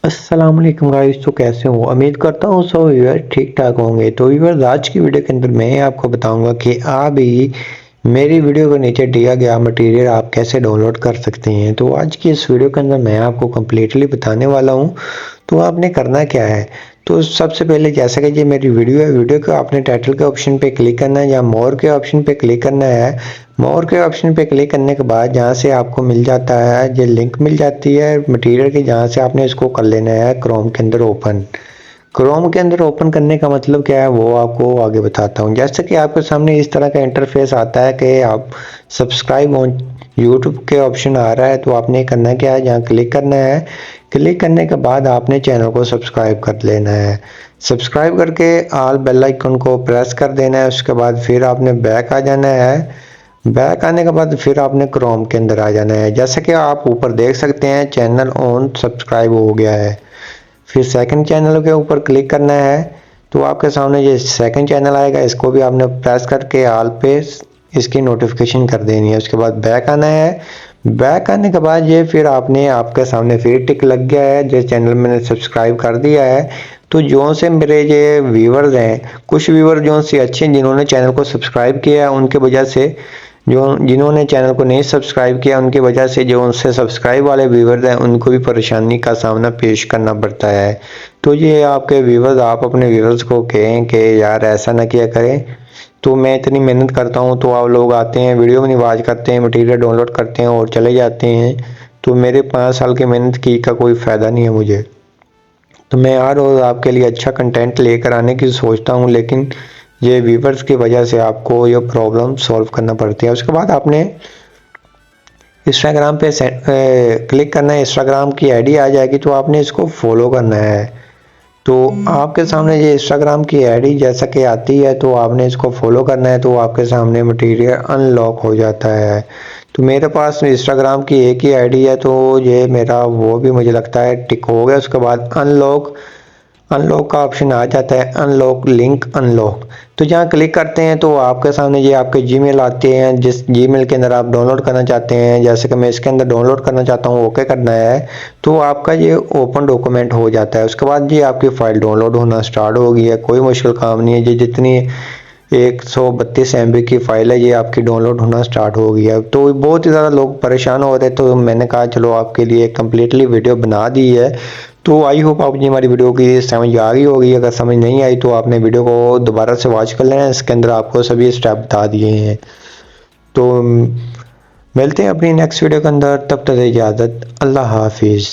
अस्सलाम वालेकुम गाइस। तो कैसे हो? उम्मीद करता हूँ सब व्यूअर ठीक ठाक होंगे। तो व्यूअर्स, आज की वीडियो के अंदर मैं आपको बताऊंगा कि आप ही मेरी वीडियो के नीचे दिया गया मटेरियल आप कैसे डाउनलोड कर सकते हैं। तो आज की इस वीडियो के अंदर मैं आपको कम्प्लीटली बताने वाला हूँ। तो आपने करना क्या है, तो सबसे पहले जैसा कि ये मेरी वीडियो है, वीडियो को आपने टाइटल के ऑप्शन पे क्लिक करना है या मोर के ऑप्शन पे क्लिक करना है। मोर के ऑप्शन पे क्लिक करने के बाद जहाँ से आपको मिल जाता है, ये लिंक मिल जाती है मटेरियल की, जहाँ से आपने इसको कर लेना है क्रोम के अंदर ओपन। क्रोम के अंदर ओपन करने का मतलब क्या है वो आपको आगे बताता हूँ। जैसे कि आपके सामने इस तरह का इंटरफेस आता है कि आप सब्सक्राइब ऑन यूट्यूब के ऑप्शन आ रहा है, तो आपने करना क्या है, यहाँ क्लिक करना है। क्लिक करने के बाद आपने चैनल को सब्सक्राइब कर लेना है। सब्सक्राइब करके ऑल बेल आइकन को प्रेस कर देना है। उसके बाद फिर आपने बैक आ जाना है। बैक आने के बाद फिर आपने क्रोम के अंदर आ जाना है। जैसे कि आप ऊपर देख सकते हैं चैनल ऑन सब्सक्राइब हो गया है। फिर सेकंड चैनल के ऊपर क्लिक करना है, तो आपके सामने ये सेकंड चैनल आएगा, इसको भी आपने प्रेस करके ऑल पे इसकी नोटिफिकेशन कर देनी है। उसके बाद बैक आना है। बैक आने के बाद ये फिर आपने आपके सामने फिर टिक लग गया है, जो चैनल मैंने सब्सक्राइब कर दिया है। तो जो से मेरे ये व्यूवर्स हैं, कुछ व्यूवर जो से अच्छे जिन्होंने चैनल को सब्सक्राइब किया है, उनके वजह से जो जिन्होंने चैनल को नहीं सब्सक्राइब किया उनकी वजह से जो उनसे सब्सक्राइब वाले व्यूवर्स हैं उनको भी परेशानी का सामना पेश करना पड़ता है। तो ये आपके व्यूवर्स, आप अपने व्यूवर्स को कहें कि यार ऐसा ना किया करें। तो मैं इतनी मेहनत करता हूँ, तो आप लोग आते हैं, वीडियो में निवाज करते हैं, मटेरियल डाउनलोड करते हैं और चले जाते हैं। तो मेरे 5 साल की मेहनत की का कोई फ़ायदा नहीं है मुझे। तो मैं हर रोज़ आपके लिए अच्छा कंटेंट लेकर आने की सोचता हूँ, लेकिन ये व्यूवर्स की वजह से आपको ये प्रॉब्लम सॉल्व करना पड़ती है। उसके बाद आपने इंस्टाग्राम पे क्लिक करना है। इंस्टाग्राम की आईडी आ जाएगी, तो आपने इसको फॉलो करना है। तो आपके सामने ये इंस्टाग्राम की आईडी जैसा कि आती है, तो आपने इसको फॉलो करना है, तो आपके सामने मटेरियल अनलॉक हो जाता है। तो मेरे पास इंस्टाग्राम की एक ही आईडी है, तो ये मेरा वो भी मुझे लगता है टिक हो गया। उसके बाद अनलॉक अनलॉक का ऑप्शन आ जाता है, अनलॉक लिंक अनलॉक। तो जहाँ क्लिक करते हैं तो आपके सामने ये आपके जीमेल आते हैं, जिस जीमेल के अंदर आप डाउनलोड करना चाहते हैं। जैसे कि मैं इसके अंदर डाउनलोड करना चाहता हूँ, ओके करना है, तो आपका ये ओपन डॉक्यूमेंट हो जाता है। उसके बाद ये आपकी फ़ाइल डाउनलोड होना स्टार्ट हो गई है। कोई मुश्किल काम नहीं है, ये जितनी 132 MB की फ़ाइल है, ये आपकी डाउनलोड होना स्टार्ट हो गई है। तो बहुत ही ज़्यादा लोग परेशान हो रहे, तो मैंने कहा चलो आपके लिए कम्प्लीटली वीडियो बना दी है। तो आई होप आपको हमारी वीडियो की समझ आ गई होगी। अगर समझ नहीं आई तो आपने वीडियो को दोबारा से वॉच कर लेना, इसके अंदर आपको सभी स्टेप बता दिए हैं। तो मिलते हैं अपनी नेक्स्ट वीडियो के अंदर, तब तक इजाज़त, अल्लाह हाफिज़।